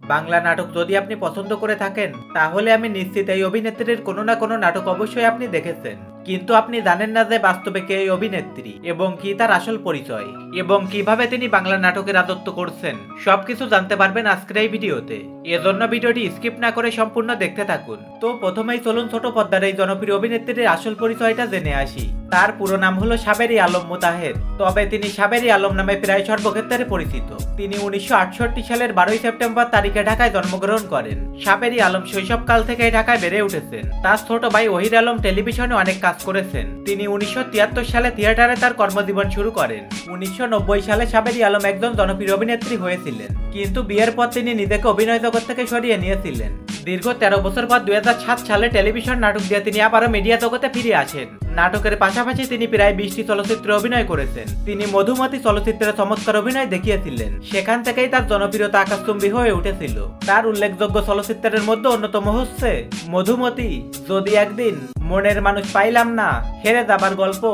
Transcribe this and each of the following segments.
বাংলা নাটক যদি আপনি পছন্দ করে থাকেন তাহলে আমি নিশ্চিত এই অভিনেত্রীর কোনো না কোনো নাটক অবশ্যই আপনি দেখেছেন, কিন্তু আপনি জানেন না যে বাস্তবে কে এই অভিনেত্রী এবং কি তার আসল পরিচয় এবং কিভাবে তিনি বাংলা নাটকে রাজত্ব করছেন সবকিছু জানতে পারবেন আজকের এই ভিডিওতে। এজন্য ভিডিওটি স্কিপ না করে সম্পূর্ণ দেখতে থাকুন। তো প্রথমেই চলুন ছোট পর্দার এই জনপ্রিয় অভিনেত্রীর আসল পরিচয়টা জেনে আসি। তার পুরো নাম হলো সাবেরি আলম মোতাহের, তবে তিনি সাবেরি আলম নামে প্রায় সর্বক্ষেত্রে পরিচিত। তিনি 1968 সালের 12 সেপ্টেম্বর তারিখে ঢাকায় জন্মগ্রহণ করেন। সাবেরি আলম শৈশবকাল থেকে ঢাকায় বেড়ে উঠেছেন। তার ছোট ভাই ওহির আলম টেলিভিশনে অনেক কাজ করেছেন। তিনি 1973 সালে থিয়েটারে তার কর্মজীবন শুরু করেন। 1990 সালে সাবেরি আলম একজন জনপ্রিয় অভিনেত্রী হয়েছিলেন, কিন্তু বিয়ের পর তিনি নিজেকে অভিনয় জগৎ থেকে সরিয়ে নিয়েছিলেন। দীর্ঘ 13 বছর পর 2007 সালে টেলিভিশন নাটক দিয়ে তিনি আবারও মিডিয়া জগতে ফিরে আসেন। নাটকের পাশাপাশি তিনি প্রায় 20টি চলচ্চিত্রে অভিনয় করেছেন। তিনি মধুমতি চলচ্চিত্রে চমৎকার অভিনয় দেখিয়েছিলেন, সেখান থেকেই তার জনপ্রিয়তা আকাশচুম্বী হয়ে উঠেছিল। তার উল্লেখযোগ্য চলচ্চিত্রের মধ্যে অন্যতম হচ্ছে মধুমতি, যদি একদিন, মনের মানুষ পাইলাম না, হেরে যাবার গল্প,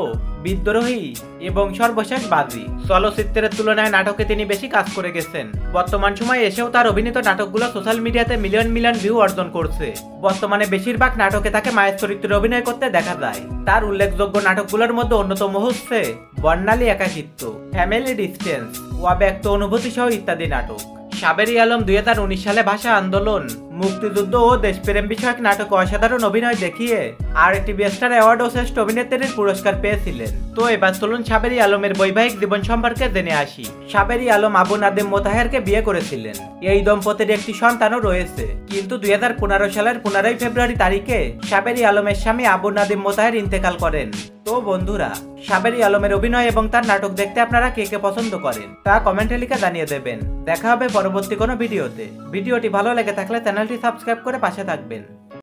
বিদ্রোহী এবং সর্বশেষ বাজি। চলচ্চিত্রের তুলনায় নাটকে তিনি বেশি কাজ করে গেছেন। বর্তমান সময়ে এসেও তার অভিনীত নাটকগুলো সোশ্যাল মিডিয়াতে মিলিয়ন মিলিয়ন ভিউ অর্জন করছে। বর্তমানে বেশিরভাগ নাটকে তাকে মায়ের চরিত্রে অভিনয় করতে দেখা যায়। তার উল্লেখযোগ্য নাটকগুলোর মধ্যে অন্যতম হচ্ছে বর্ণালী একাকিত্ব, ফ্যামিলি ডিস্টেন্স, অব্যক্ত অনুভূতি সহ ইত্যাদি নাটক। সাবেরি আলম 2019 সালে ভাষা আন্দোলন, মুক্তিযুদ্ধ ও দেশপ্রেম বিষয়ক নাটকে অসাধারণ অভিনয় দেখিয়ে আরটিভি স্টার অ্যাওয়ার্ড ও শ্রেষ্ঠ অভিনেত্রীর পুরস্কার পেয়েছিলেন। তো এবার চলুন সাবেরি আলমের বৈবাহিক জীবন সম্পর্কে জেনে আসি। সাবেরি আলম আবু নাদিম মোতাহেরকে বিয়ে করেছিলেন। এই দম্পতির একটি সন্তানও রয়েছে, কিন্তু 2015 সালের 15 ফেব্রুয়ারি তারিখে সাবেরি আলমের স্বামী আবু নাদিম মোতাহের ইন্তেকাল করেন। তো বন্ধুরা, সাবেরি আলমের অভিনয় এবং তার নাটক দেখতে আপনারা কে কে পছন্দ করেন তা কমেন্টে লিখে জানিয়ে দেবেন। দেখা হবে পরবর্তী কোনো ভিডিওতে। ভিডিওটি ভালো লেগে থাকলে চ্যানেলটি সাবস্ক্রাইব করে পাশে থাকবেন।